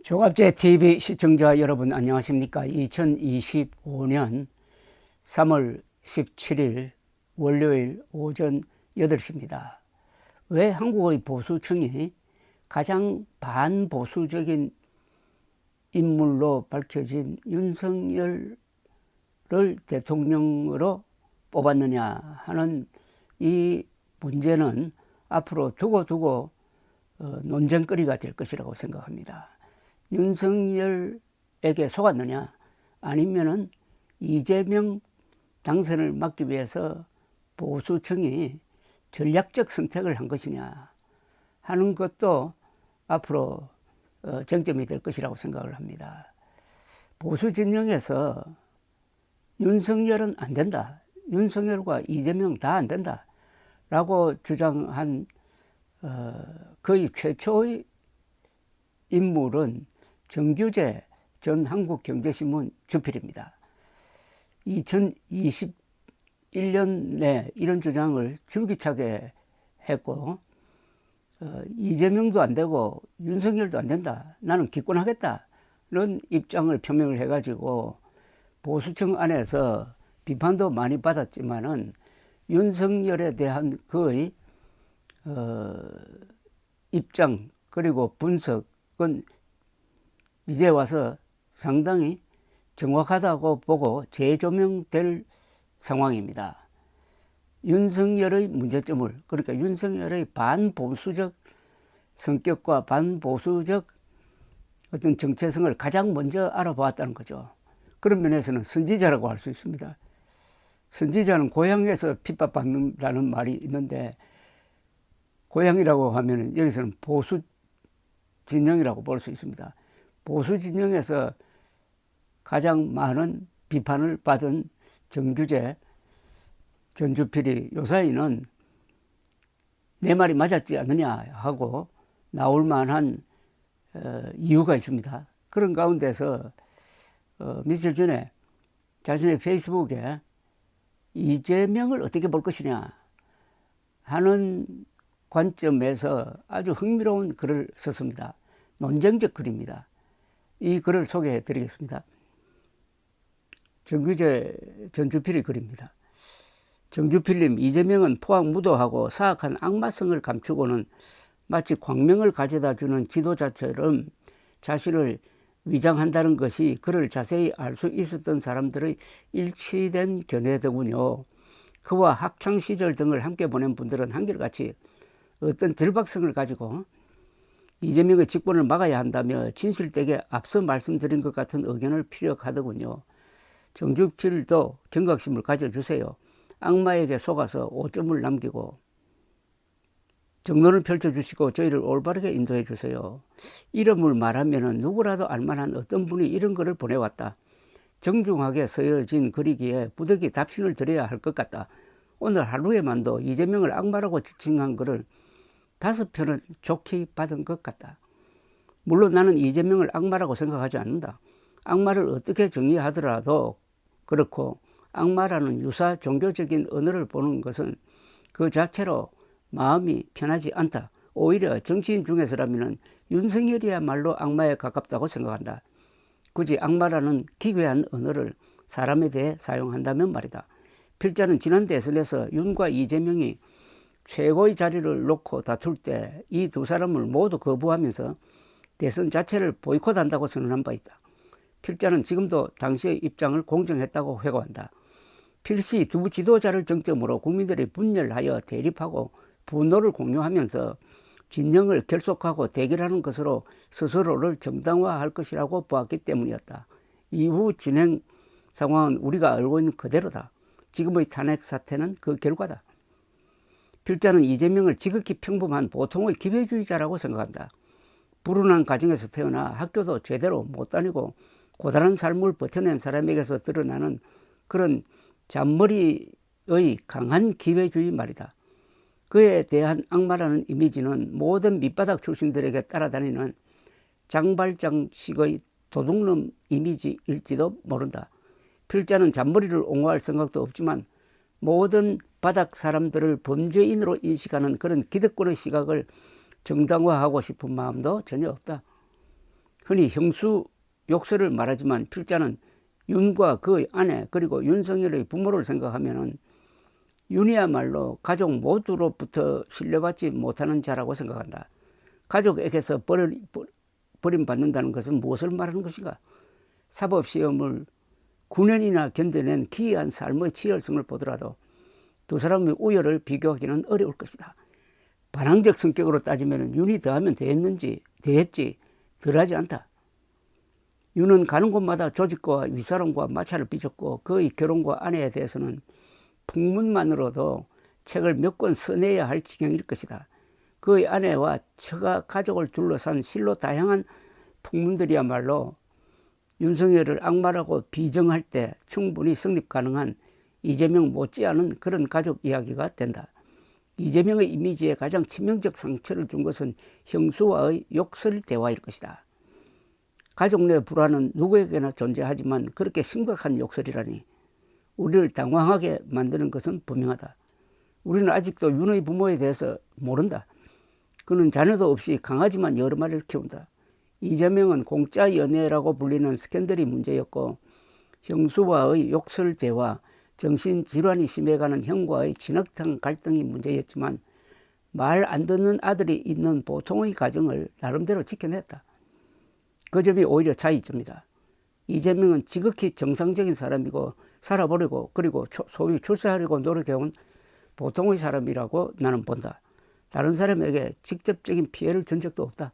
종합제 TV 시청자 여러분 안녕하십니까? 2025년 3월 17일 월요일 오전 8시입니다. 왜 한국의 보수층이 가장 반보수적인 인물로 밝혀진 윤석열을 대통령으로 뽑았느냐 하는 이 문제는 앞으로 두고 논쟁거리가 될 것이라고 생각합니다. 윤석열에게 속았느냐 아니면은 이재명 당선을 막기 위해서 보수층이 전략적 선택을 한 것이냐 하는 것도 앞으로 쟁점이 될 것이라고 생각을 합니다. 보수 진영에서 윤석열은 안 된다, 윤석열과 이재명 다 안 된다 라고 주장한 거의 최초의 인물은 정규재 전 한국경제신문 주필입니다. 2021년에 이런 주장을 줄기차게 했고 이재명도 안 되고 윤석열도 안 된다, 나는 기권하겠다는 입장을 표명을 해가지고 보수층 안에서 비판도 많이 받았지만은 윤석열에 대한 그의 입장 그리고 분석은 이제 와서 상당히 정확하다고 보고 재조명될 상황입니다. 윤석열의 문제점을, 그러니까 윤석열의 반보수적 성격과 반보수적 어떤 정체성을 가장 먼저 알아보았다는 거죠. 그런 면에서는 선지자라고 할 수 있습니다. 선지자는 고향에서 핍박받는다는 말이 있는데, 고향이라고 하면 여기서는 보수 진영이라고 볼 수 있습니다. 보수 진영에서 가장 많은 비판을 받은 정규재 전 주필이 요사이는 내 말이 맞았지 않느냐 하고 나올 만한 이유가 있습니다. 그런 가운데서 며칠 전에 자신의 페이스북에 이재명을 어떻게 볼 것이냐 하는 관점에서 아주 흥미로운 글을 썼습니다. 논쟁적 글입니다. 이 글을 소개해 드리겠습니다. 정규재 전 주필의 글입니다. 정주필님, 이재명은 포악무도하고 사악한 악마성을 감추고는 마치 광명을 가져다 주는 지도자처럼 자신을 위장한다는 것이 그를 자세히 알 수 있었던 사람들의 일치된 견해더군요. 그와 학창시절 등을 함께 보낸 분들은 한결같이 어떤 절박성을 가지고 이재명의 직권을 막아야 한다며 진실되게 앞서 말씀드린 것 같은 의견을 피력하더군요. 정주필도 경각심을 가져주세요. 악마에게 속아서 오점을 남기고 정론을 펼쳐주시고 저희를 올바르게 인도해 주세요. 이름을 말하면 누구라도 알만한 어떤 분이 이런 글을 보내왔다. 정중하게 쓰여진 글이기에 부득이 답신을 드려야 할 것 같다. 오늘 하루에만도 이재명을 악마라고 지칭한 글을 5편을 좋게 받은 것 같다. 물론 나는 이재명을 악마라고 생각하지 않는다. 악마를 어떻게 정의하더라도 그렇고 악마라는 유사 종교적인 언어를 보는 것은 그 자체로 마음이 편하지 않다. 오히려 정치인 중에서라면 윤석열이야말로 악마에 가깝다고 생각한다. 굳이 악마라는 기괴한 언어를 사람에 대해 사용한다면 말이다. 필자는 지난 대선에서 윤과 이재명이 최고의 자리를 놓고 다툴 때 이 두 사람을 모두 거부하면서 대선 자체를 보이콧한다고 선언한 바 있다. 필자는 지금도 당시의 입장을 공정했다고 회고한다. 필시 두 지도자를 정점으로 국민들이 분열하여 대립하고 분노를 공유하면서 진영을 결속하고 대결하는 것으로 스스로를 정당화할 것이라고 보았기 때문이었다. 이후 진행 상황은 우리가 알고 있는 그대로다. 지금의 탄핵 사태는 그 결과다. 필자는 이재명을 지극히 평범한 보통의 기회주의자라고 생각한다. 불운한 가정에서 태어나 학교도 제대로 못 다니고 고단한 삶을 버텨낸 사람에게서 드러나는 그런 잔머리의 강한 기회주의 말이다. 그에 대한 악마라는 이미지는 모든 밑바닥 출신들에게 따라다니는 장발장식의 도둑놈 이미지일지도 모른다. 필자는 잔머리를 옹호할 생각도 없지만 모든 바닥 사람들을 범죄인으로 인식하는 그런 기득권의 시각을 정당화하고 싶은 마음도 전혀 없다. 흔히 형수 욕설을 말하지만 필자는 윤과 그의 아내 그리고 윤석열의 부모를 생각하면은 윤이야말로 가족 모두로부터 신뢰받지 못하는 자라고 생각한다. 가족에게서 버림받는다는 것은 무엇을 말하는 것인가? 사법시험을 9년이나 견뎌낸 기이한 삶의 치열성을 보더라도 두 사람의 우열을 비교하기는 어려울 것이다. 반항적 성격으로 따지면 윤이 더하면 더했지 덜하지 않다. 윤은 가는 곳마다 조직과 윗사람과 마찰을 빚었고 그의 결혼과 아내에 대해서는 풍문만으로도 책을 몇 권 써내야 할 지경일 것이다. 그의 아내와 처가 가족을 둘러싼 실로 다양한 풍문들이야말로 윤석열을 악마라고 비정할 때 충분히 성립 가능한 이재명 못지않은 그런 가족 이야기가 된다. 이재명의 이미지에 가장 치명적 상처를 준 것은 형수와의 욕설 대화일 것이다. 가족 내 불화는 누구에게나 존재하지만 그렇게 심각한 욕설이라니 우리를 당황하게 만드는 것은 분명하다. 우리는 아직도 윤의 부모에 대해서 모른다. 그는 자녀도 없이 강아지만 여러 마리를 키운다. 이재명은 공짜 연애라고 불리는 스캔들이 문제였고 형수와의 욕설 대화, 정신질환이 심해가는 형과의 진흙탕 갈등이 문제였지만 말 안 듣는 아들이 있는 보통의 가정을 나름대로 지켜냈다. 그 점이 오히려 차이점이다. 이재명은 지극히 정상적인 사람이고 살아보려고 그리고 소위 출세하려고 노력해온 보통의 사람이라고 나는 본다. 다른 사람에게 직접적인 피해를 준 적도 없다.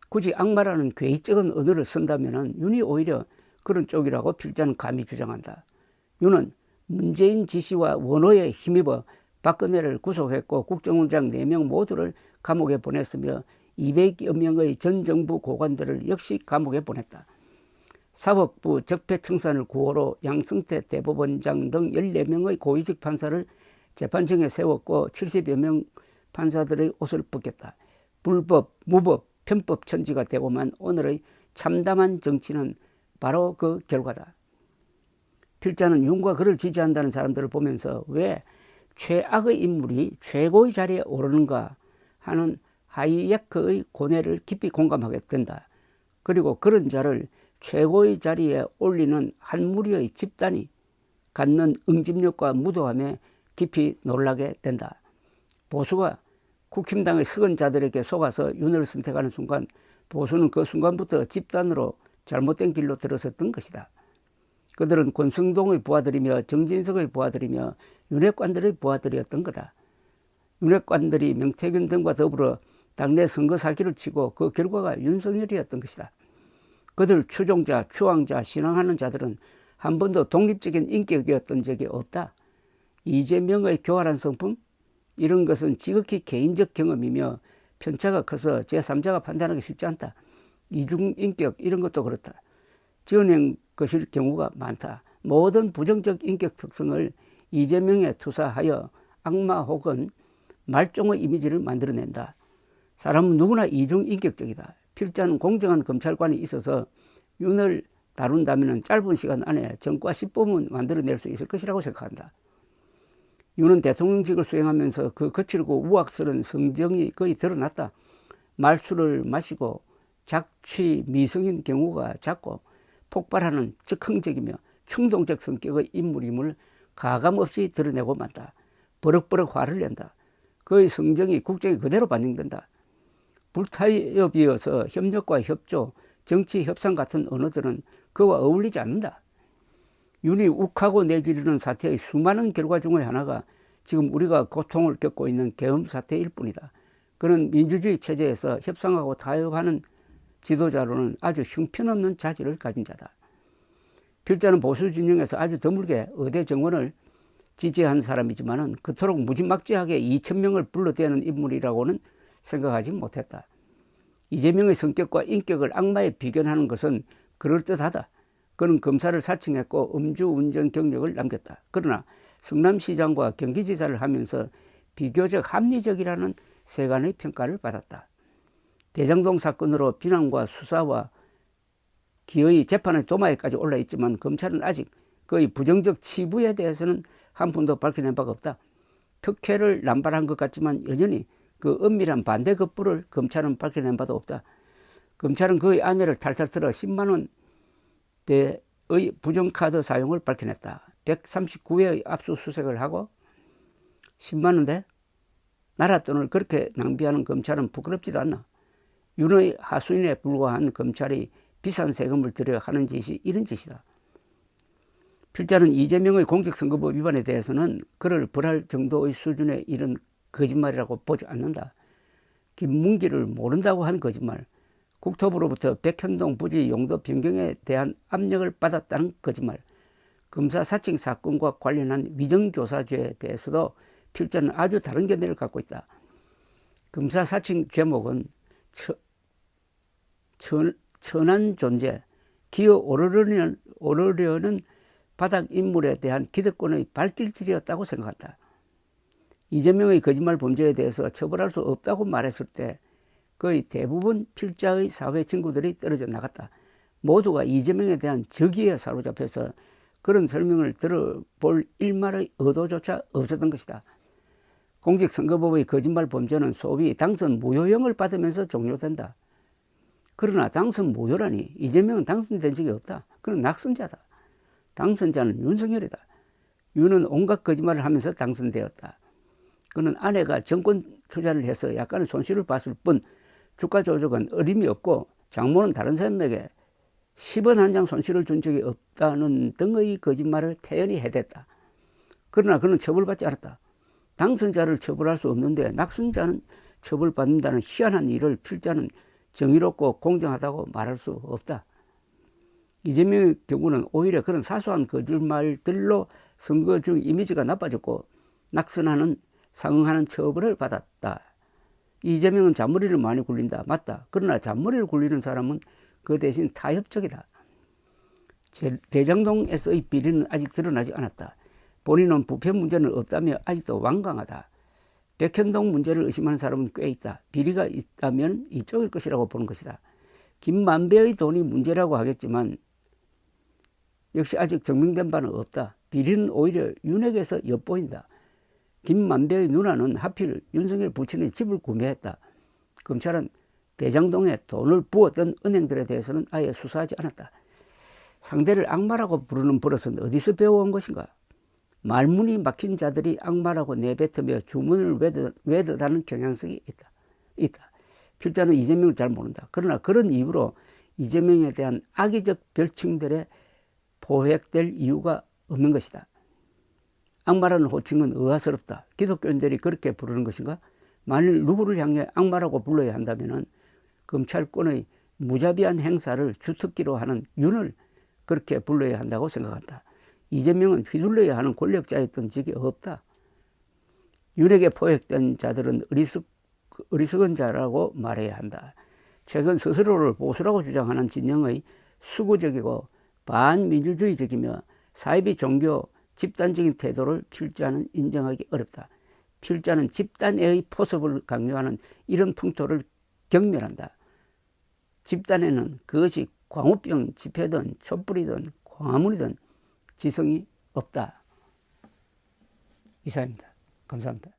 굳이 악마라는 괴이적인 언어를 쓴다면 윤이 오히려 그런 쪽이라고 필자는 감히 주장한다. 윤은 문재인 지시와 원호에 힘입어 박근혜를 구속했고 국정원장 4명 모두를 감옥에 보냈으며 200여 명의 전 정부 고관들을 역시 감옥에 보냈다. 사법부 적폐청산을 구호로 양승태 대법원장 등 14명의 고위직 판사를 재판정에 세웠고 70여 명 판사들의 옷을 벗겼다. 불법, 무법, 편법 천지가 되고만 오늘의 참담한 정치는 바로 그 결과다. 필자는 윤과 그를 지지한다는 사람들을 보면서 왜 최악의 인물이 최고의 자리에 오르는가 하는 하이에크의 고뇌를 깊이 공감하게 된다. 그리고 그런 자를 최고의 자리에 올리는 한 무리의 집단이 갖는 응집력과 무도함에 깊이 놀라게 된다. 보수가 국힘당의 석은 자들에게 속아서 윤을 선택하는 순간 보수는 그 순간부터 집단으로 잘못된 길로 들어섰던 것이다. 그들은 권성동의 부하들이며 정진석의 부하들이며 윤핵관들의 부하들이었던 거다. 윤핵관들이 명태균 등과 더불어 당내 선거 사기를 치고 그 결과가 윤석열이었던 것이다. 그들 추종자, 추앙자, 신앙하는 자들은 한 번도 독립적인 인격이었던 적이 없다. 이재명의 교활한 성품? 이런 것은 지극히 개인적 경험이며 편차가 커서 제3자가 판단하기 쉽지 않다. 이중인격 이런 것도 그렇다. 지어낸 것일 경우가 많다. 모든 부정적 인격 특성을 이재명에 투사하여 악마 혹은 말종의 이미지를 만들어낸다. 사람은 누구나 이중인격적이다. 필자는 공정한 검찰관이 있어서 윤을 다룬다면 짧은 시간 안에 전과 10범은 만들어낼 수 있을 것이라고 생각한다. 윤은 대통령직을 수행하면서 그 거칠고 우악스러운 성정이 거의 드러났다. 말술을 마시고 작취 미성인 경우가 작고 폭발하는 즉흥적이며 충동적 성격의 인물임을 가감없이 드러내고 만다. 버럭버럭 화를 낸다. 그의 성정이 국정에 그대로 반영된다. 불타협이어서 협력과 협조, 정치 협상 같은 언어들은 그와 어울리지 않는다. 윤이 욱하고 내지르는 사태의 수많은 결과 중의 하나가 지금 우리가 고통을 겪고 있는 계엄 사태일 뿐이다. 그는 민주주의 체제에서 협상하고 타협하는 지도자로는 아주 형편없는 자질을 가진 자다. 필자는 보수 진영에서 아주 드물게 의대 정원을 지지한 사람이지만 그토록 무지막지하게 2,000명을 불러대는 인물이라고는 생각하지 못했다. 이재명의 성격과 인격을 악마에 비견하는 것은 그럴듯하다. 그는 검사를 사칭했고 음주운전 경력을 남겼다. 그러나 성남시장과 경기지사를 하면서 비교적 합리적이라는 세간의 평가를 받았다. 대장동 사건으로 비난과 수사와 기어이 재판의 도마에까지 올라있지만 검찰은 아직 그의 부정적 치부에 대해서는 한 푼도 밝혀낸 바가 없다. 특혜를 남발한 것 같지만 여전히 그 은밀한 반대 급부를 검찰은 밝혀낸 바도 없다. 검찰은 그의 아내를 탈탈 털어 10만 원대의 부정카드 사용을 밝혀냈다. 139회의 압수수색을 하고 10만 원대? 나라 돈을 그렇게 낭비하는 검찰은 부끄럽지도 않나. 윤의 하수인에 불과한 검찰이 비싼 세금을 들여 하는 짓이 이런 짓이다. 필자는 이재명의 공직선거법 위반에 대해서는 그를 벌할 정도의 수준에 이른 거짓말이라고 보지 않는다. 김문기를 모른다고 한 거짓말, 국토부로부터 백현동 부지 용도 변경에 대한 압력을 받았다는 거짓말, 검사 사칭 사건과 관련한 위정교사죄에 대해서도 필자는 아주 다른 견해를 갖고 있다. 검사 사칭 죄목은 천한 존재, 기어 오르려는 바닥 인물에 대한 기득권의 발길질이었다고 생각한다. 이재명의 거짓말 범죄에 대해서 처벌할 수 없다고 말했을 때 거의 대부분 필자의 사회 친구들이 떨어져 나갔다. 모두가 이재명에 대한 적의에 사로잡혀서 그런 설명을 들어볼 일말의 의도조차 없었던 것이다. 공직선거법의 거짓말 범죄는 소위 당선 무효형을 받으면서 종료된다. 그러나 당선 무효라니 이재명은 당선된 적이 없다. 그는 낙선자다. 당선자는 윤석열이다. 윤은 온갖 거짓말을 하면서 당선되었다. 그는 아내가 정권 투자를 해서 약간의 손실을 봤을 뿐 주가 조작은 어림이 없고 장모는 다른 사람에게 10원 한 장 손실을 준 적이 없다는 등의 거짓말을 태연히 해댔다. 그러나 그는 처벌받지 않았다. 당선자를 처벌할 수 없는데 낙선자는 처벌받는다는 희한한 일을 필자는 정의롭고 공정하다고 말할 수 없다. 이재명의 경우는 오히려 그런 사소한 거짓말들로 선거 중 이미지가 나빠졌고 낙선하는 상응하는 처벌을 받았다. 이재명은 잔머리를 많이 굴린다. 맞다. 그러나 잔머리를 굴리는 사람은 그 대신 타협적이다. 대장동에서의 비리는 아직 드러나지 않았다. 본인은 부패 문제는 없다며 아직도 완강하다. 백현동 문제를 의심하는 사람은 꽤 있다. 비리가 있다면 이쪽일 것이라고 보는 것이다. 김만배의 돈이 문제라고 하겠지만 역시 아직 증명된 바는 없다. 비리는 오히려 윤핵에서 엿보인다. 김만배의 누나는 하필 윤석열 부친의 집을 구매했다. 검찰은 대장동에 돈을 부었던 은행들에 대해서는 아예 수사하지 않았다. 상대를 악마라고 부르는 버릇은 어디서 배워온 것인가? 말문이 막힌 자들이 악마라고 내뱉으며 주문을 외듯하는 경향성이 있다. 필자는 이재명을 잘 모른다. 그러나 그런 이유로 이재명에 대한 악의적 별칭들에 포획될 이유가 없는 것이다. 악마라는 호칭은 의아스럽다. 기독교인들이 그렇게 부르는 것인가? 만일 누구를 향해 악마라고 불러야 한다면 검찰권의 무자비한 행사를 주특기로 하는 윤을 그렇게 불러야 한다고 생각한다. 이재명은 휘둘러야 하는 권력자였던 적이 없다. 윤에게 포획된 자들은 어리석은 자라고 말해야 한다. 최근 스스로를 보수라고 주장하는 진영의 수구적이고 반민주주의적이며 사이비 종교 집단적인 태도를 필자는 인정하기 어렵다. 필자는 집단의 포섭을 강요하는 이런 풍토를 경멸한다. 집단에는 그것이 광우병 집회든 촛불이든 광화문이든 지성이 없다. 이상입니다. 감사합니다.